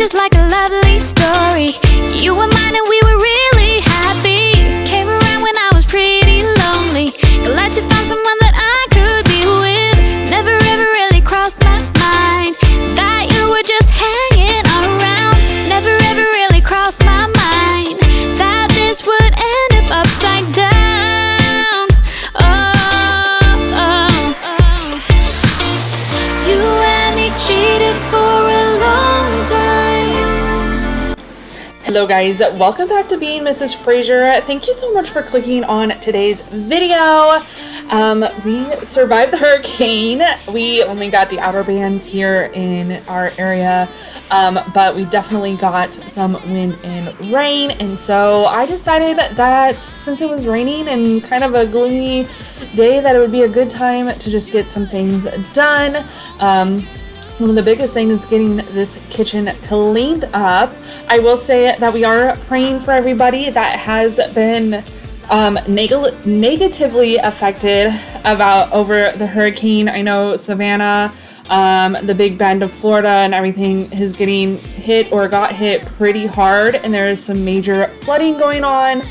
just like a lovely story. You were mine and we were really happy. Came around when I was pretty lonely. Glad you found someone that I could be with. Never ever really crossed my mind that you were just hanging around. Never ever really crossed my mind that this would end up upside down. You and me cheated for a long time. Hello guys, welcome back to Being Mrs. Fraser. Thank you so much for clicking on today's video. We survived the hurricane. We only got the outer bands here in our area, but we definitely got some wind and rain, and so I decided that since it was raining and kind of a gloomy day, that it would be a good time to just get some things done. One of the biggest things is getting this kitchen cleaned up. I will say that we are praying for everybody that has been negatively affected over the hurricane. I know Savannah, the Big Bend of Florida and everything is getting hit or got hit pretty hard, and there is some major flooding going on.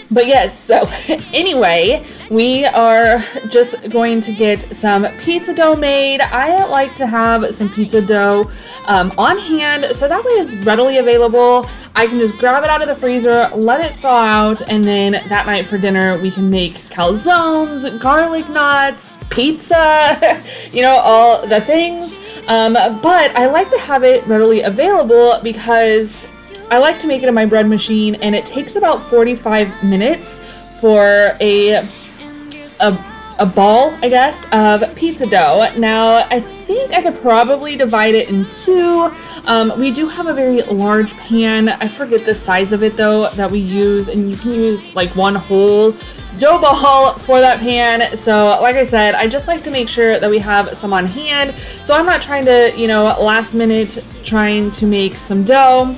But yes, so anyway, we are just going to get some pizza dough made. I like to have some pizza dough on hand, so that way it's readily available. I can just grab it out of the freezer, let it thaw out, and then that night for dinner we can make calzones, garlic knots, pizza, you know, all the things. But I like to have it readily available because I like to make it in my bread machine, and it takes about 45 minutes for a ball, I guess, of pizza dough. Now, I think I could probably divide it in two. We do have a very large pan. I forget the size of it though that we use, and you can use like one whole dough ball for that pan. So like I said, I just like to make sure that we have some on hand, so I'm not trying to, you know, last minute trying to make some dough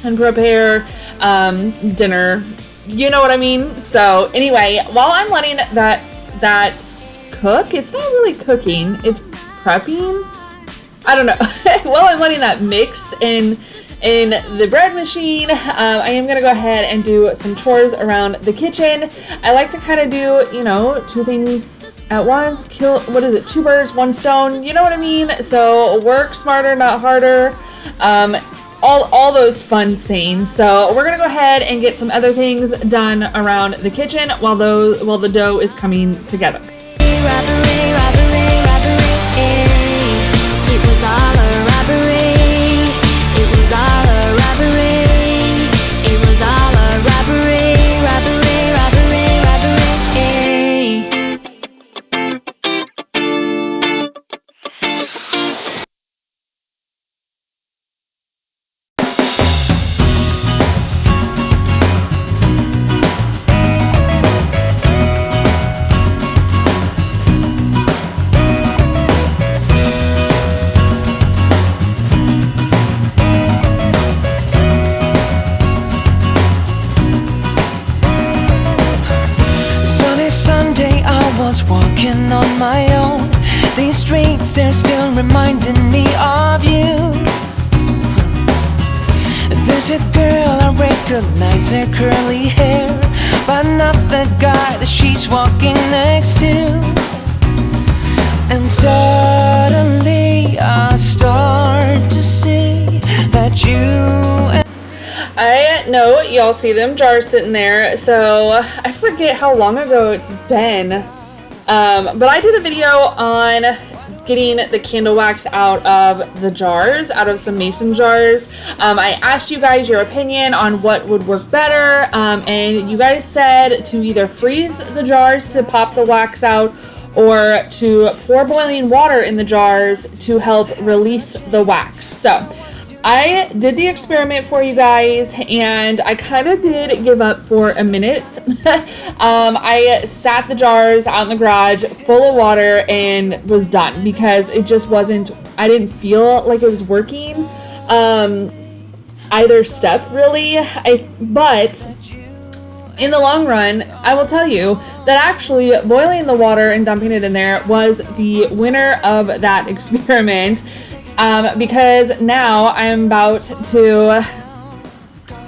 and prepare dinner, you know what I mean? So anyway, while I'm letting that cook, it's not really cooking, it's prepping, I don't know. While I'm letting that mix in the bread machine, I am gonna go ahead and do some chores around the kitchen. I like to kind of do, you know, two things at once, kill, what is it, two birds, one stone, you know what I mean? So work smarter, not harder. All those fun sayings. So we're gonna go ahead and get some other things done around the kitchen while the dough is coming together. It was all a robbery. It was all a robbery. It was all a robbery. Robbery, robbery, robbery. Walking on my own, these streets, they're still reminding me of you. There's a girl, I recognize her curly hair, but not the guy that she's walking next to. And suddenly I start to see that you... I know y'all see them jars sitting there, so I forget how long ago it's been. But I did a video on getting the candle wax out of the jars, out of some mason jars. I asked you guys your opinion on what would work better, and you guys said to either freeze the jars to pop the wax out, or to pour boiling water in the jars to help release the wax. So I did the experiment for you guys, and I kind of did give up for a minute. I sat the jars out in the garage full of water and was done because it just wasn't, I didn't feel like it was working either step really. But in the long run, I will tell you that actually boiling the water and dumping it in there was the winner of that experiment. because now I'm about to,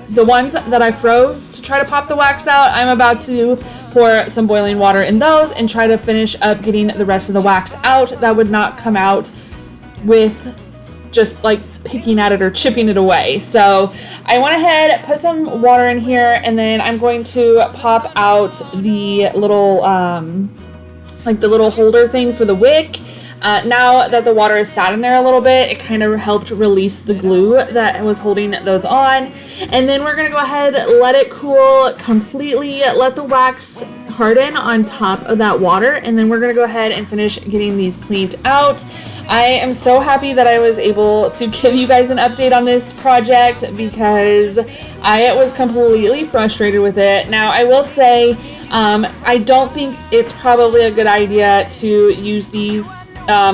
the ones that I froze to try to pop the wax out, I'm about to pour some boiling water in those and try to finish up getting the rest of the wax out. That would not come out with just like picking at it or chipping it away. So I went ahead, put some water in here, and then I'm going to pop out the little, like the little holder thing for the wick. Now that the water has sat in there a little bit, it kind of helped release the glue that was holding those on. And then we're gonna go ahead, let it cool completely, let the wax harden on top of that water, and then we're gonna go ahead and finish getting these cleaned out. I am so happy that I was able to give you guys an update on this project because I was completely frustrated with it. Now, I will say, I don't think it's probably a good idea to use these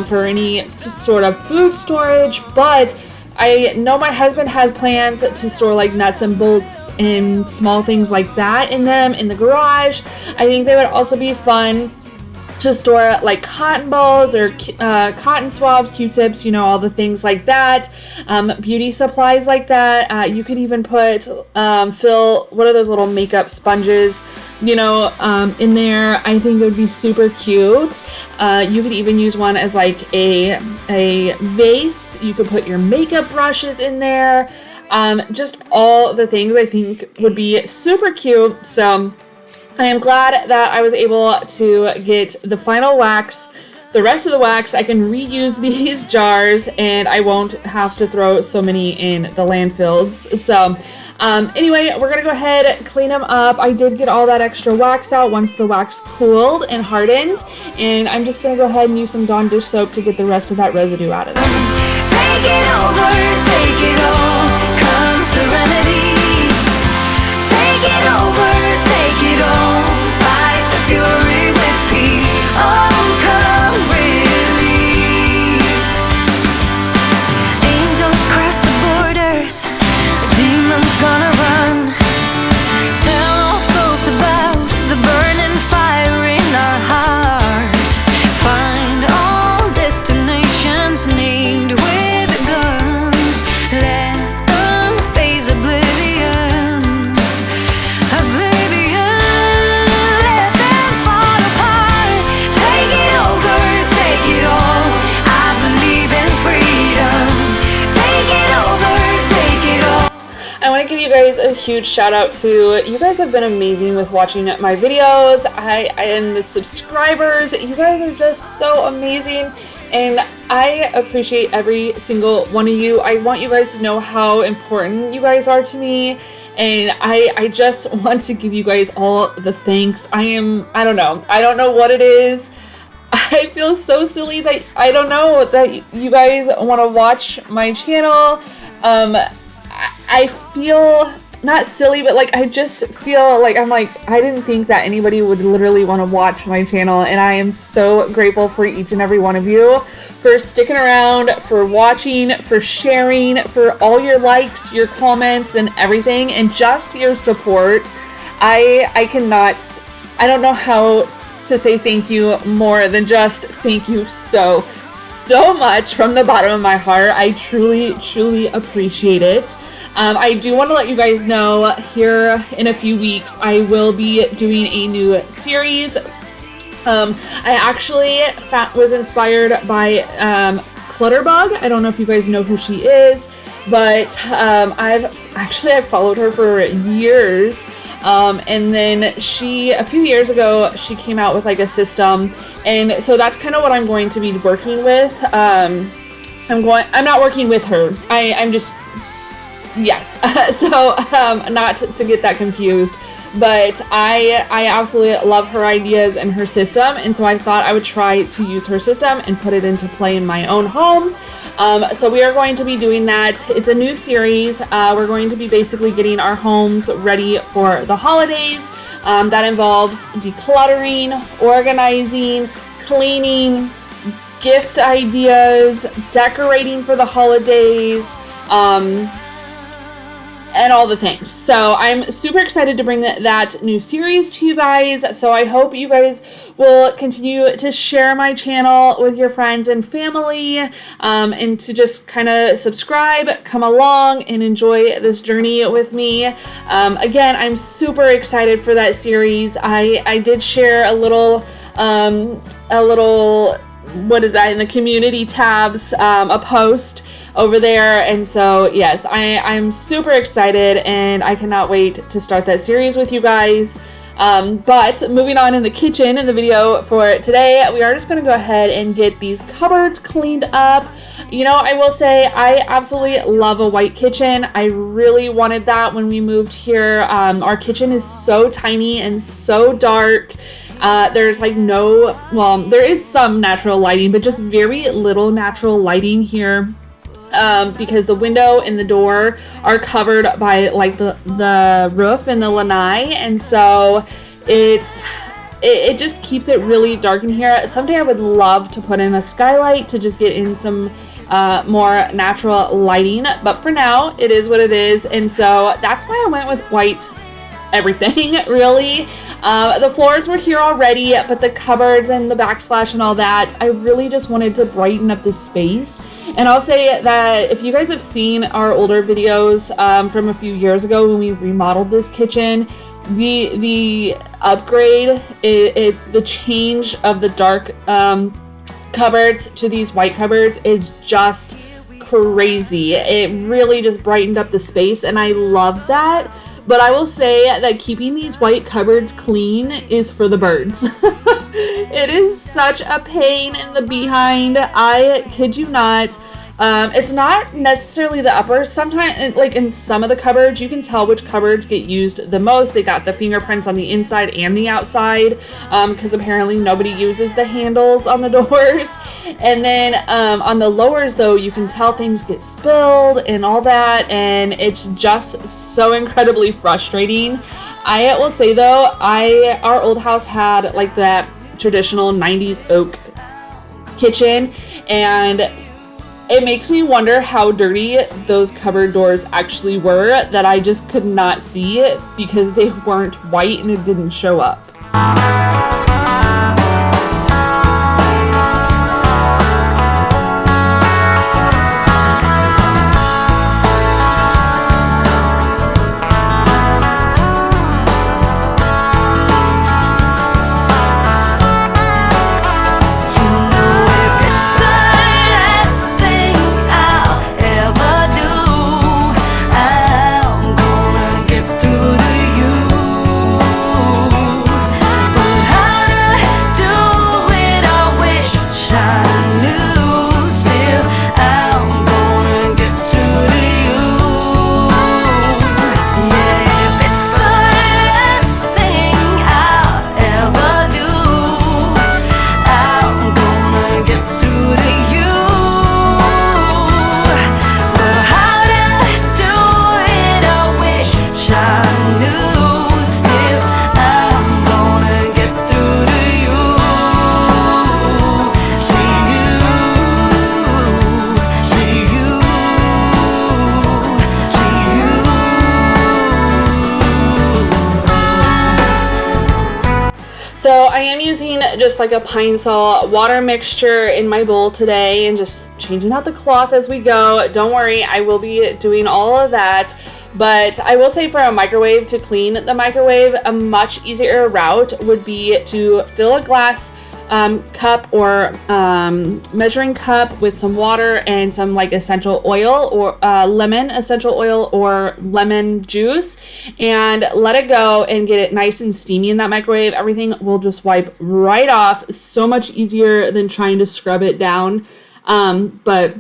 for any sort of food storage, but I know my husband has plans to store like nuts and bolts and small things like that in them in the garage. I think they would also be fun to store like cotton balls or cotton swabs, Q-tips, you know, all the things like that. Beauty supplies like that. You could even put, fill, what are those little makeup sponges, you know, in there. I think it would be super cute. You could even use one as like a vase. You could put your makeup brushes in there. Just all the things I think would be super cute. So I am glad that I was able to get the final wax. The rest of the wax, I can reuse these jars and I won't have to throw so many in the landfills. So anyway, we're gonna go ahead, clean them up. I did get all that extra wax out once the wax cooled and hardened, and I'm just gonna go ahead and use some Dawn dish soap to get the rest of that residue out of there. Take it over, take it all, come serenity. Take it over, take it all, fight the fury with peace. Oh, come release. Angels cross the borders, demons gonna run. Tell all folks about the burning fire in our hearts. Find all destinations named with guns. Let them face oblivion. Oblivion. Let them fall apart. Take it over, take it all. I believe in freedom. Take it over, take it all. I want to give you guys a huge shout out to, you guys have been amazing with watching my videos. And the subscribers, you guys are just so amazing. And I appreciate every single one of you. I want you guys to know how important you guys are to me. And I just want to give you guys all the thanks. I don't know what it is. I feel so silly that I don't know that you guys want to watch my channel. I feel not silly, but like I just feel like I'm like, I didn't think that anybody would literally want to watch my channel, and I am so grateful for each and every one of you for sticking around, for watching, for sharing, for all your likes, your comments, and everything, and just your support. I don't know how to say thank you more than just thank you so much from the bottom of my heart. I truly appreciate it. I do want to let you guys know here in a few weeks I will be doing a new series. I actually was inspired by Clutterbug. I don't know if you guys know who she is, but I've followed her for years. And then a few years ago, she came out with like a system, and so that's kind of what I'm going to be working with. I'm not working with her. I'm just, yes. So, not to get that confused, but I absolutely love her ideas and her system, and so I thought I would try to use her system and put it into play in my own home. So we are going to be doing that. It's a new series. We're going to be basically getting our homes ready for the holidays. That involves decluttering, organizing, cleaning, gift ideas, decorating for the holidays, and all the things. So I'm super excited to bring that new series to you guys. So I hope you guys will continue to share my channel with your friends and family, and to just kind of subscribe, come along and enjoy this journey with me. Again, I'm super excited for that series. I did share a little, what is that, in the community tabs, a post over there, and so yes, I'm super excited and I cannot wait to start that series with you guys. But moving on in the kitchen in the video for today, we are just going to go ahead and get these cupboards cleaned up. You know, I will say I absolutely love a white kitchen. I really wanted that when we moved here. Our kitchen is so tiny and so dark. There's like there is some natural lighting, but just very little natural lighting here. Because the window and the door are covered by like the roof and the lanai, and so it just keeps it really dark in here. Someday I would love to put in a skylight to just get in some more natural lighting, but for now it is what it is, and so that's why I went with white everything really. The floors were here already, but the cupboards and the backsplash and all that, I really just wanted to brighten up the space. And I'll say that if you guys have seen our older videos from a few years ago when we remodeled this kitchen, the upgrade, the change of the dark cupboards to these white cupboards is just crazy. It really just brightened up the space, and I love that. But I will say that keeping these white cupboards clean is for the birds. It is such a pain in the behind. I kid you not. It's not necessarily the upper. Sometimes, like in some of the cupboards, you can tell which cupboards get used the most. They got the fingerprints on the inside and the outside, because apparently nobody uses the handles on the doors. And then on the lowers, though, you can tell things get spilled and all that, and it's just so incredibly frustrating. I will say though, our old house had like that traditional 90s oak kitchen, and it makes me wonder how dirty those cupboard doors actually were that I just could not see because they weren't white and it didn't show up. So I am using just like a pine sol water mixture in my bowl today and just changing out the cloth as we go. Don't worry, I will be doing all of that. But I will say for a microwave, to clean the microwave, a much easier route would be to fill a glass cup or measuring cup with some water and some like essential oil or lemon essential oil or lemon juice, and let it go and get it nice and steamy in that microwave. Everything will just wipe right off. So much easier than trying to scrub it down. But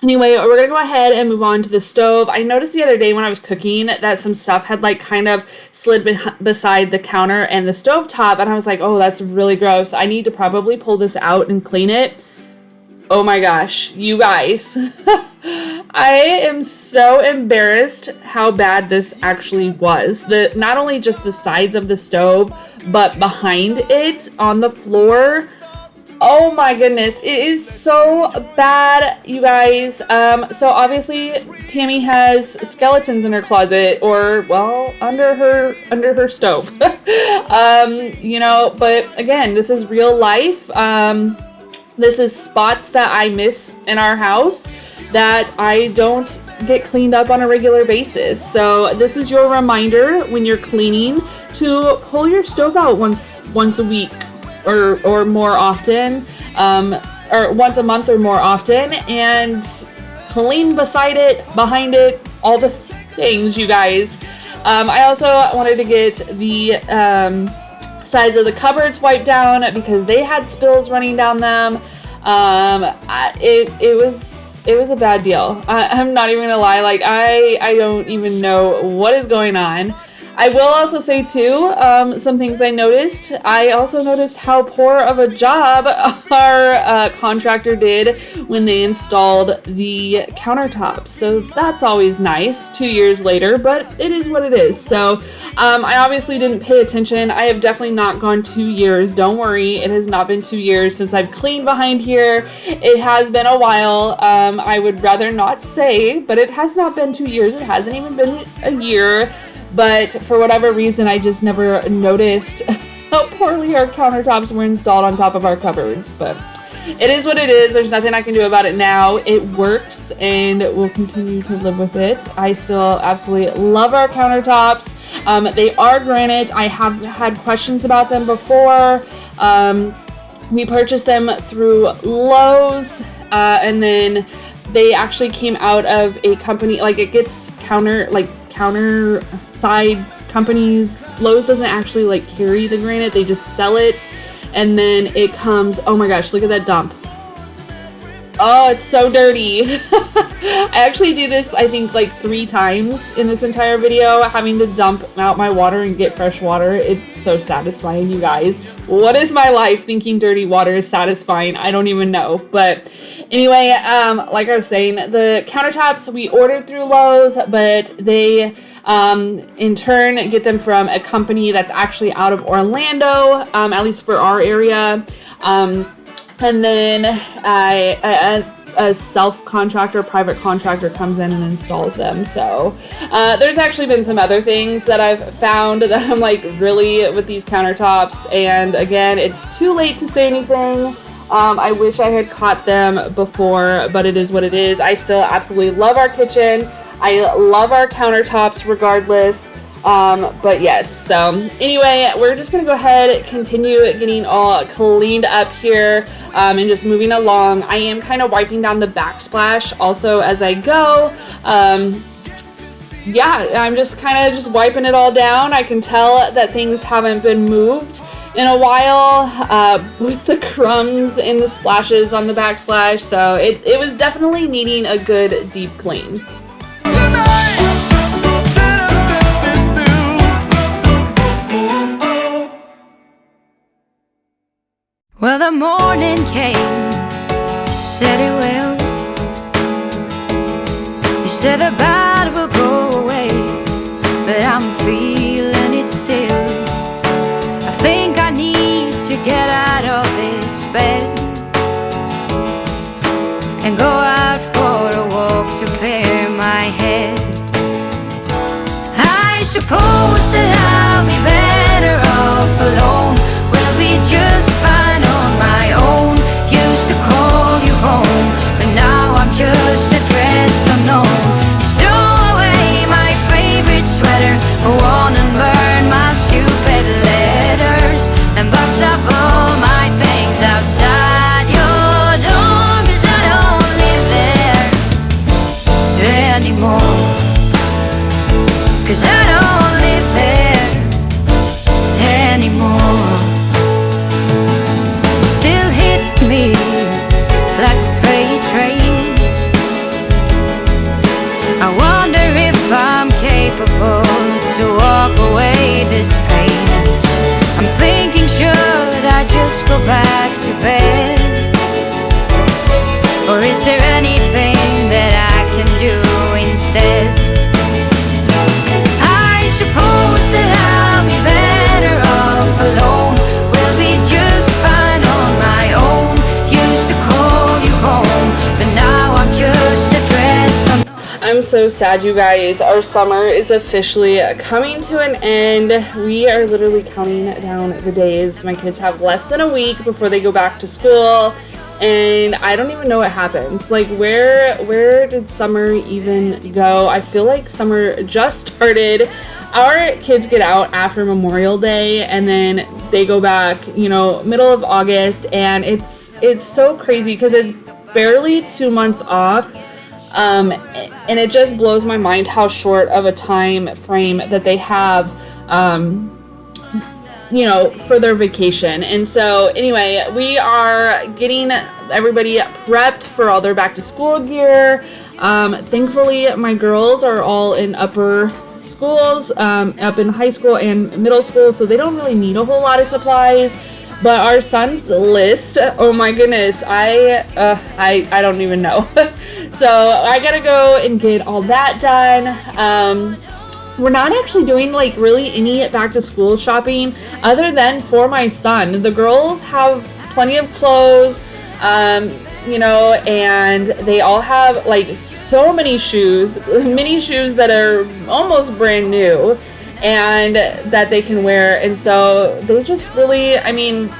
anyway, we're gonna go ahead and move on to the stove. I noticed the other day when I was cooking that some stuff had like kind of slid beside the counter and the stove top, and I was like, oh, that's really gross. I need to probably pull this out and clean it. Oh my gosh, you guys. I am so embarrassed how bad this actually was. Not only just the sides of the stove, but behind it on the floor. Oh my goodness, it is so bad, you guys. So obviously Tammy has skeletons in her closet, or well, under her stove. You know, but again, this is real life. This is spots that I miss in our house that I don't get cleaned up on a regular basis. So this is your reminder when you're cleaning to pull your stove out once a week or more often, or once a month or more often, and clean beside it, behind it, all the things, you guys. I also wanted to get the sides of the cupboards wiped down because they had spills running down them. It was a bad deal. I'm not even gonna lie, like I don't even know what is going on. I will also say too, some things I noticed. I also noticed how poor of a job our contractor did when they installed the countertops. So that's always nice 2 years later, but it is what it is. So I obviously didn't pay attention. I have definitely not gone 2 years. Don't worry, it has not been 2 years since I've cleaned behind here. It has been a while. I would rather not say, but it has not been 2 years. It hasn't even been a year. But for whatever reason, I just never noticed how poorly our countertops were installed on top of our cupboards. But it is what it is. There's nothing I can do about it now. It works, and we'll continue to live with it. I still absolutely love our countertops. They are granite. I have had questions about them before. We purchased them through Lowe's, and then they actually came out of a company, like it gets counter side companies. Lowe's doesn't actually like carry the granite, they just sell it, and then it comes, oh my gosh, look at that dump. Oh, it's so dirty. I actually do this, I think, like 3 times in this entire video, having to dump out my water and get fresh water. It's so satisfying, you guys. What is my life thinking dirty water is satisfying? I don't even know. But anyway, like I was saying, the countertops we ordered through Lowe's, but they in turn get them from a company that's actually out of Orlando, at least for our area. And then a self-contractor, private contractor comes in and installs them. So there's actually been some other things that I've found that I'm like, really, with these countertops. And again, it's too late to say anything. I wish I had caught them before, but it is what it is. I still absolutely love our kitchen. I love our countertops regardless. But yes, so anyway, we're just gonna go ahead, continue getting all cleaned up here, and just moving along. I am kind of wiping down the backsplash also as I go. Yeah, I'm just kind of just wiping it all down. I can tell that things haven't been moved in a while, with the crumbs and the splashes on the backsplash, so it was definitely needing a good deep clean. Well, the morning came, you said it will. You said the bad will go away, but I'm feeling it still. I think I need to get out of this bed and go out for a walk to clear my head. I suppose that I'll be better off alone. We'll be just fine on my own. Used to call you home, but now I'm just addressed unknown. Just throw away my favorite sweater, go on and burn my stupid letters, and box up all my things outside your door, 'cause I don't live there anymore. 'Cause I don't live there anymore. Still hit me like a freight train. I wonder if I'm capable to walk away this pain. I'm thinking, should I just go back to bed? Or is there anything that I can do instead? I suppose that I'll be better off alone. We'll be just fine on my own. so sad, you guys. Our summer is officially coming to an end. We are literally counting down the days. My kids have less than a week before they go back to school, and I don't even know what happened. Like, where did summer even go? I feel like summer just started. Our kids get out after Memorial Day, and then they go back, you know, middle of August, and it's so crazy because it's barely 2 months off. And it just blows my mind how short of a time frame that they have, you know, for their vacation. And so anyway, we are getting everybody prepped for all their back to school gear. Thankfully, my girls are all in upper schools, up in high school and middle school, so they don't really need a whole lot of supplies. But our son's list, oh my goodness, I don't even know. So I gotta go and get all that done. We're not actually doing like really any back to school shopping other than for my son. The girls have plenty of clothes, you know, and they all have like so many shoes, many shoes that are almost brand new and that they can wear. And so they just really, I mean,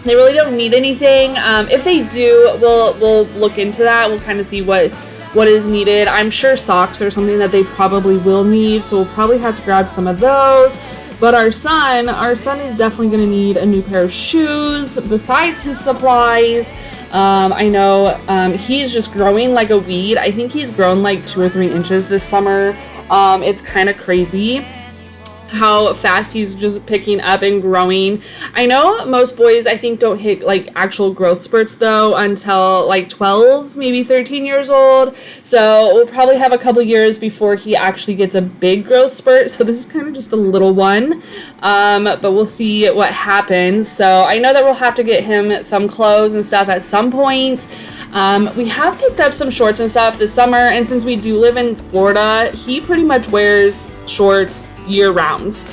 they really don't need anything. If they do, we'll look into that. We'll kind of see what is needed. I'm sure socks are something that they probably will need, so we'll probably have to grab some of those. But our son is definitely going to need a new pair of shoes besides his supplies. I know he's just growing like a weed. I think he's grown like 2 or 3 inches this summer. It's kind of crazy how fast he's just picking up and growing. I know most boys, I think, don't hit like actual growth spurts though until like 12, maybe 13 years old. So we'll probably have a couple years before he actually gets a big growth spurt. So this is kind of just a little one, but we'll see what happens. So I know that we'll have to get him some clothes and stuff at some point. We have picked up some shorts and stuff this summer, and since we do live in Florida, he pretty much wears shorts year round.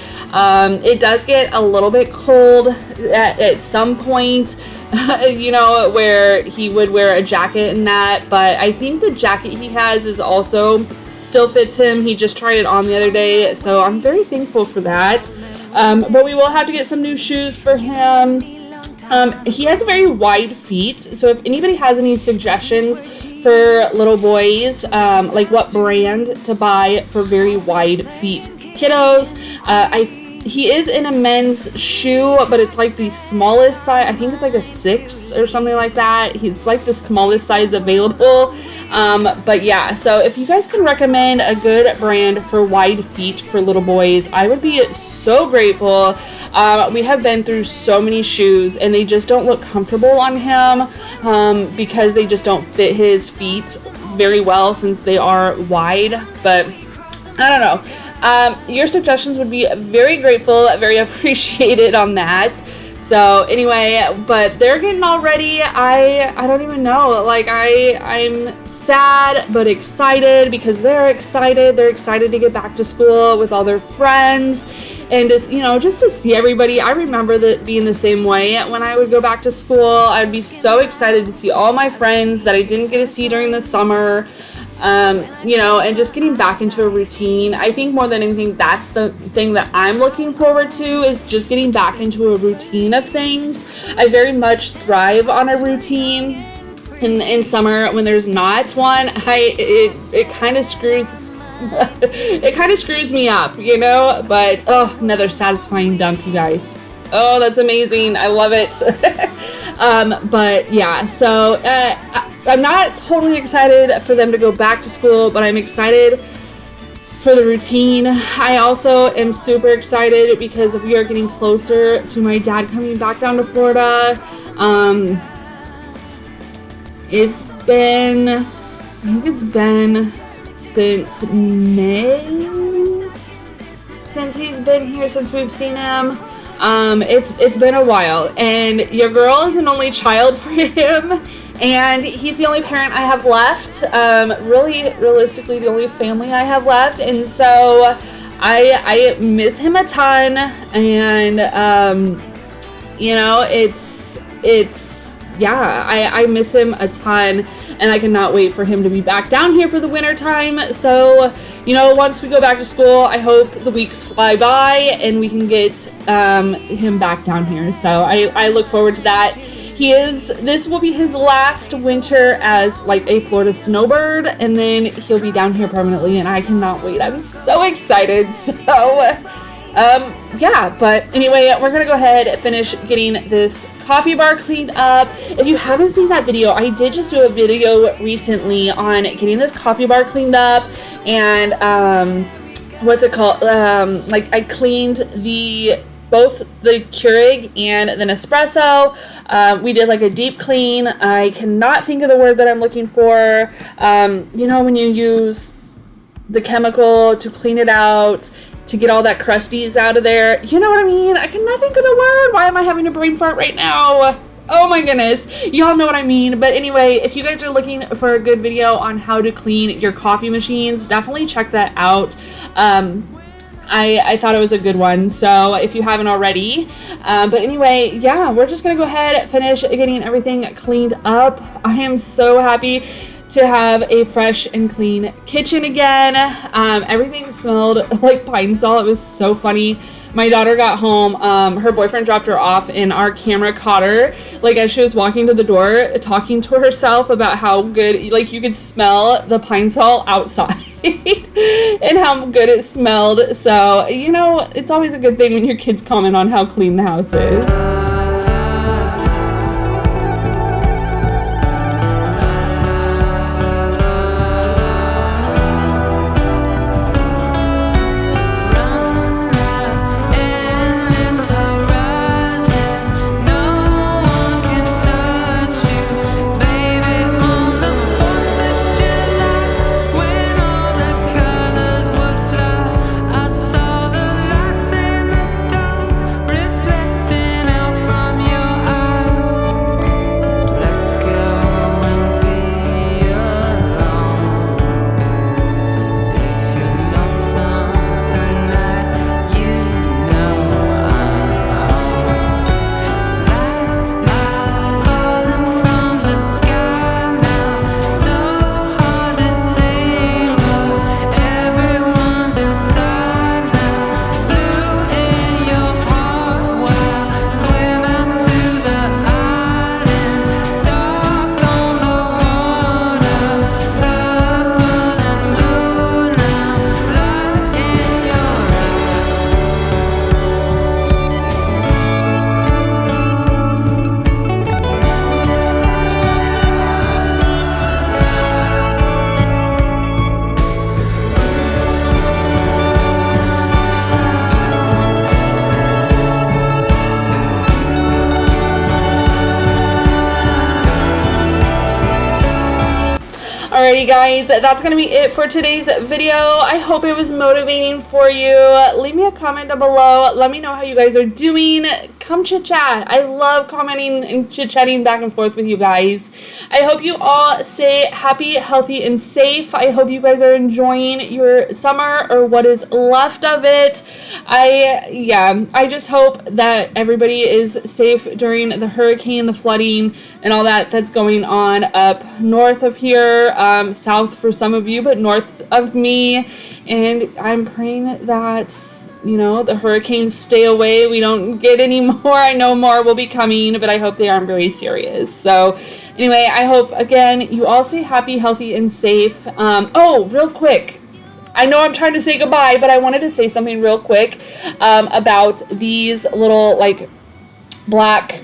It does get a little bit cold at some point, you know, where he would wear a jacket and that, but I think the jacket he has is also still fits him. He just tried it on the other day, so I'm very thankful for that. But we will have to get some new shoes for him. He has very wide feet, so if anybody has any suggestions for little boys, like what brand to buy for very wide feet kiddos, he is in a men's shoe, but it's like the smallest size. I think it's like a 6 or something like that. It's like the smallest size available. But yeah, so if you guys can recommend a good brand for wide feet for little boys, I would be so grateful. We have been through so many shoes and they just don't look comfortable on him, because they just don't fit his feet very well since they are wide. But I don't know. Your suggestions would be very grateful, very appreciated on that. So anyway, but they're getting all ready. I don't even know. Like I'm sad but excited because they're excited. They're excited to get back to school with all their friends and just, you know, just to see everybody. I remember that being the same way when I would go back to school. I'd be so excited to see all my friends that I didn't get to see during the summer. You know, and just getting back into a routine. I think more than anything, that's the thing that I'm looking forward to, is just getting back into a routine of things. I very much thrive on a routine. In summer, when there's not one, it kind of screws me up, you know. But oh, another satisfying dump, you guys. Oh, that's amazing. I love it. But yeah, so I'm not totally excited for them to go back to school, but I'm excited for the routine. I also am super excited because we are getting closer to my dad coming back down to Florida. I think it's been since May since he's been here, since we've seen him. It's been a while, and your girl is an only child for him, and he's the only parent I have left, really realistically the only family I have left, and so I miss him a ton, and you know, I miss him a ton, and I cannot wait for him to be back down here for the winter time. So, you know, once we go back to school, I hope the weeks fly by and we can get him back down here. So I look forward to that. This will be his last winter as like a Florida snowbird, and then he'll be down here permanently, and I cannot wait. I'm so excited. So, yeah, but anyway, we're gonna go ahead and finish getting this coffee bar cleaned up. If you haven't seen that video, I did just do a video recently on getting this coffee bar cleaned up, and what's it called? Like I cleaned both the Keurig and the Nespresso. We did like a deep clean. I cannot think of the word that I'm looking for. You know, when you use the chemical to clean it out, to get all that crusties out of there. You know what I mean? I cannot think of the word. Why am I having a brain fart right now? Oh my goodness. Y'all know what I mean. But anyway, if you guys are looking for a good video on how to clean your coffee machines, definitely check that out. I thought it was a good one, so if you haven't already. But anyway, yeah, we're just gonna go ahead and finish getting everything cleaned up. I am so happy to have a fresh and clean kitchen again. Everything smelled like pine sol. It was so funny. My daughter got home, her boyfriend dropped her off, and our camera caught her, like, as she was walking to the door, talking to herself about how good, like, you could smell the pine sol outside and how good it smelled. So, you know, it's always a good thing when your kids comment on how clean the house is. Alrighty guys, that's going to be it for today's video. I hope it was motivating for you. Leave me a comment down below. Let me know how you guys are doing. Come chit chat. I love commenting and chit chatting back and forth with you guys. I hope you all stay happy, healthy, and safe. I hope you guys are enjoying your summer or what is left of it. I just hope that everybody is safe during the hurricane, the flooding, and all that's going on up north of here. South for some of you, but north of me. And I'm praying that, you know, the hurricanes stay away. We don't get any more. I know more will be coming, but I hope they aren't very serious. So anyway, I hope, again, you all stay happy, healthy, and safe. Oh, real quick. I know I'm trying to say goodbye, but I wanted to say something real quick about these little, like, black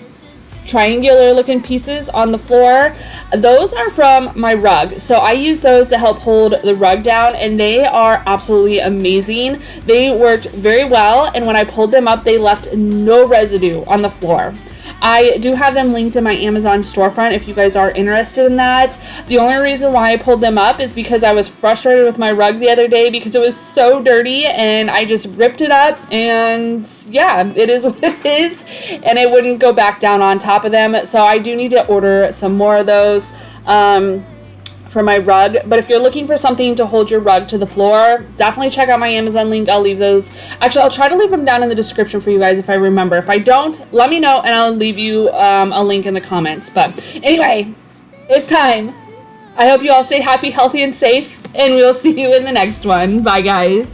triangular looking pieces on the floor. Those are from my rug, so I use those to help hold the rug down, and they are absolutely amazing. They worked very well, and when I pulled them up, they left no residue on the floor. I do have them linked in my Amazon storefront if you guys are interested in that. The only reason why I pulled them up is because I was frustrated with my rug the other day because it was so dirty, and I just ripped it up, and yeah, it is what it is, and it wouldn't go back down on top of them. So I do need to order some more of those for my rug. But if you're looking for something to hold your rug to the floor, definitely check out my Amazon link. I'll leave those. Actually, I'll try to leave them down in the description for you guys if I remember. If I don't, let me know and I'll leave you a link in the comments. But anyway, it's time I hope you all stay happy, healthy, and safe, and we'll see you in the next one. Bye, guys.